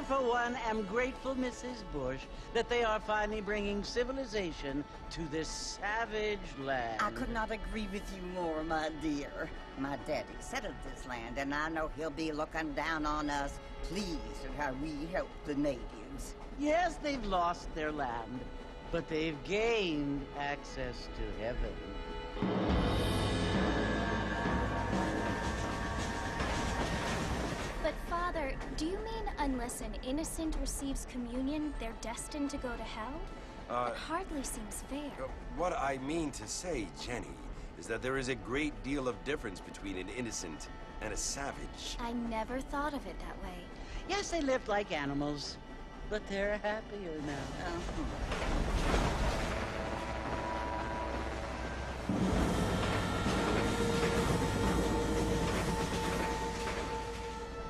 For one, am grateful, Mrs. Bush, that they are finally bringing civilization to this savage land. I could not agree with you more, my dear. My daddy settled this land, and I know he'll be looking down on us, pleased at how we help the natives. Yes, they've lost their land, but they've gained access to heaven. But, Father, do you mean unless an innocent receives communion, they're destined to go to hell? That hardly seems fair. What I mean to say, Jenny, is that there is a great deal of difference between an innocent and a savage. I never thought of it that way. Yes, they lived like animals, but they're happier now.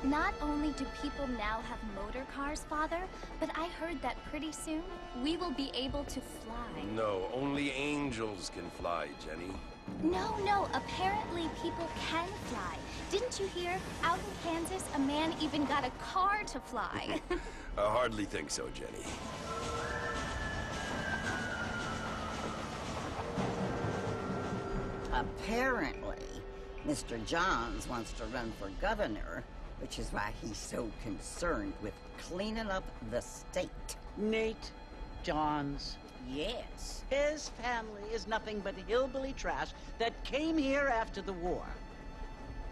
Not only do people now have motor cars, Father, but I heard that pretty soon we will be able to fly. No, only angels can fly, Jenny. No, apparently people can fly. Didn't you hear? Out in Kansas, a man even got a car to fly. I hardly think so, Jenny. Apparently, Mr. Johns wants to run for governor, which is why he's so concerned with cleaning up the state. Nate Johns. Yes. His family is nothing but hillbilly trash that came here after the war.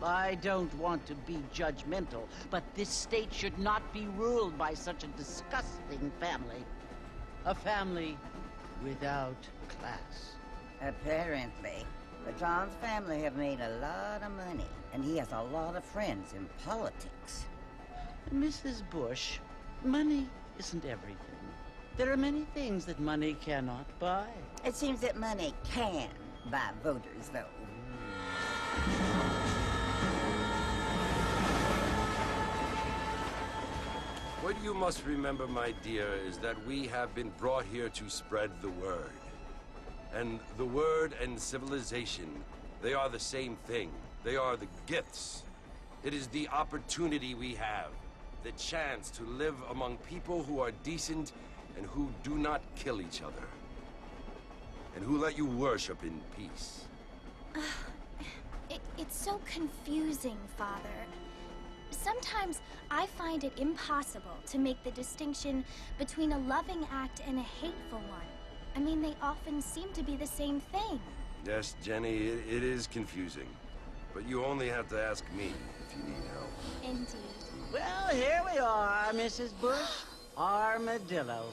I don't want to be judgmental, but this state should not be ruled by such a disgusting family. A family without class. Apparently. The Johns family have made a lot of money, and he has a lot of friends in politics. Mrs. Bush, money isn't everything. There are many things that money cannot buy. It seems that money can buy voters, though. What you must remember, my dear, is that we have been brought here to spread the word. And the word and civilization, they are the same thing. They are the gifts. It is the opportunity we have, the chance to live among people who are decent and who do not kill each other, and who let you worship in peace. It's so confusing, Father. Sometimes I find it impossible to make the distinction between a loving act and a hateful one. I mean, they often seem to be the same thing. Yes, Jenny, it is confusing. But you only have to ask me if you need help. Indeed. Well, here we are, Mrs. Bush. Armadillo.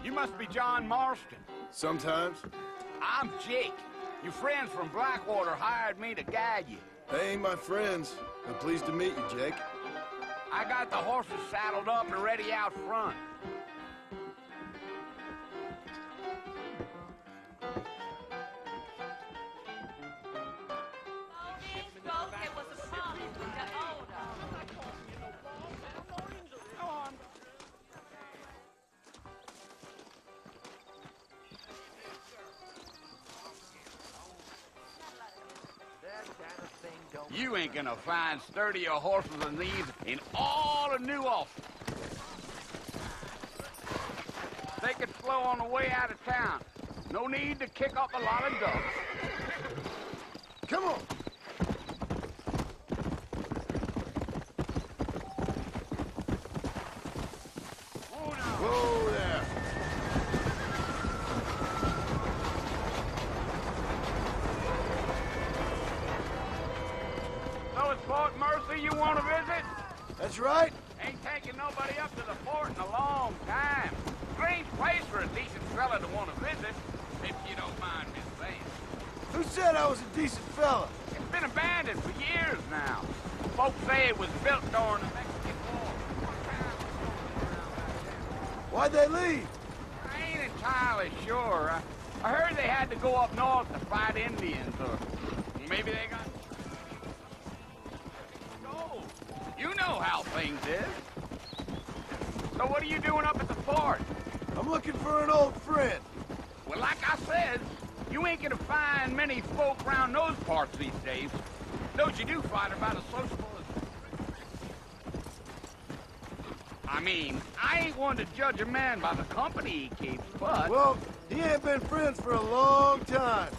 You must be John Marston. Sometimes. I'm Jake. Your friends from Blackwater hired me to guide you. They ain't my friends. I'm pleased to meet you, Jake. I got the horses saddled up and ready out front. You ain't gonna find sturdier horses than these in all of New Ulster. They could slow on the way out of town. No need to kick up a lot of dust. Come on! Whoa there! So it's Fort Mercy you want to visit? That's right. Ain't taking nobody up to the fort in a long time. Strange place for a decent fella to want to visit, if you don't mind me saying. Who said I was a decent fella? It's been abandoned for years now. Folks say it was built during the Mexican War. Why'd they leave? I ain't entirely sure. I heard they had to go up north to fight Indians, or maybe they got... Oh, you know how things is. So what are you doing up at the fort? I'm looking for an old friend. Well, like I said, you ain't gonna find many folk around those parts these days. Those you do find are about as sociable as... I mean, I ain't one to judge a man by the company he keeps, but... Well, he ain't been friends for a long time.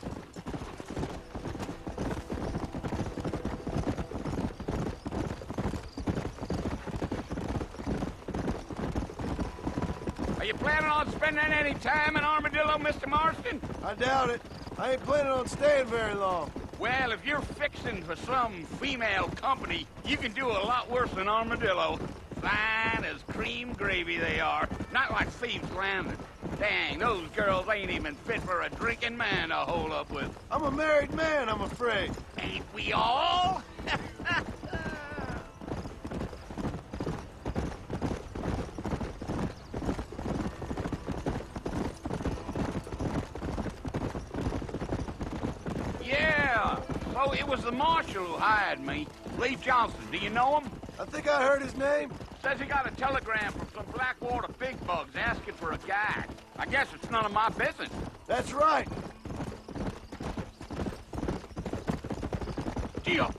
Are you planning on spending any time in Armadillo, Mr. Marston? I doubt it. I ain't planning on staying very long. Well, if you're fixing for some female company, you can do a lot worse than Armadillo. Fine as cream gravy they are. Not like Thieves Landing. Dang, those girls ain't even fit for a drinking man to hold up with. I'm a married man, I'm afraid. Ain't we all? Yeah, so it was the marshal who hired me. Lee Johnson, do you know him? I think I heard his name. Says he got a telegram from some Blackwater big bugs asking for a guide. I guess it's none of my business. That's right. Deal.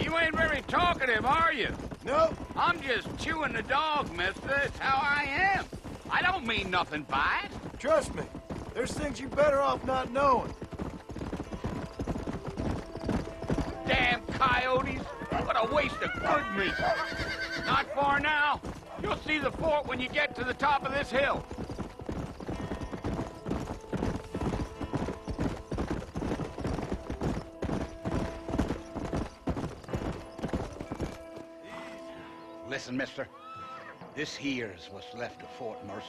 You ain't very talkative, are you? No, I'm just chewing the dog, mister. It's how I am. I don't mean nothing by it. trust me. There's things you're better off not knowing. Damn coyotes. What a waste of good meat. Not far now. You'll see the fort when you get to the top of this hill. Listen, mister. This here's what's left of Fort Mercer.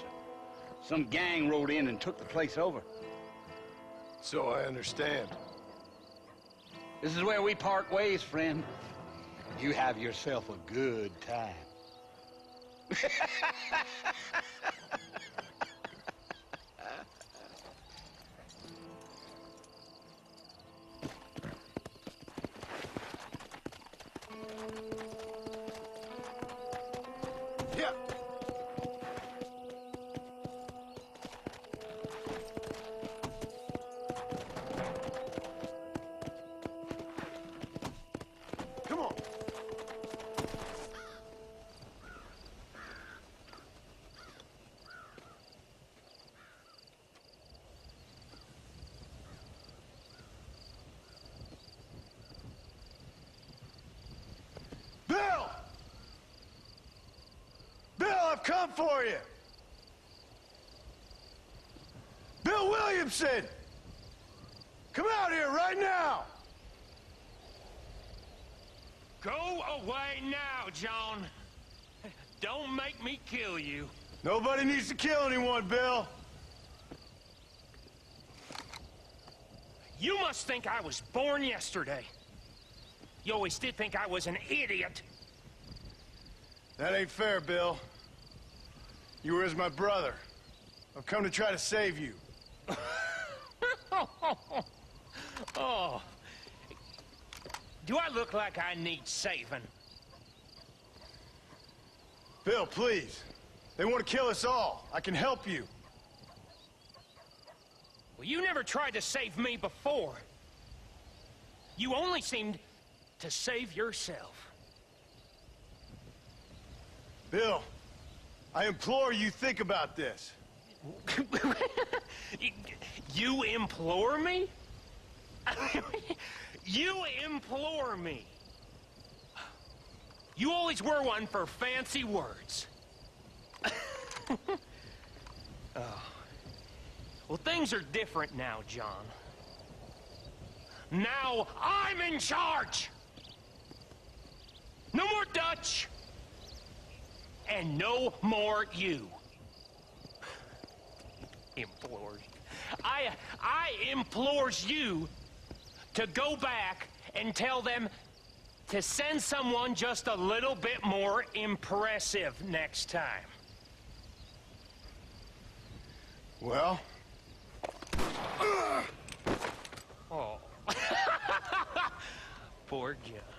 Some gang rode in and took the place over. So I understand. This is where we part ways, friend. You have yourself a good time. Yeah. Come on. Bill! Bill, I've come for you! Bill Williamson! Come out here right now! Go away now, John. Don't make me kill you. Nobody needs to kill anyone, Bill. You must think I was born yesterday. You always did think I was an idiot. That ain't fair, Bill. You were as my brother. I've come to try to save you. Oh. Do I look like I need saving? Bill, please. They want to kill us all. I can help you. Well, you never tried to save me before. You only seemed to save yourself. Bill, I implore you think about this. You implore me? You implore me. You always were one for fancy words. Oh. Well, things are different now, John. Now I'm in charge! No more Dutch! And no more you. Implores. I implores you to go back and tell them to send someone just a little bit more impressive next time. Well? Oh. Poor John.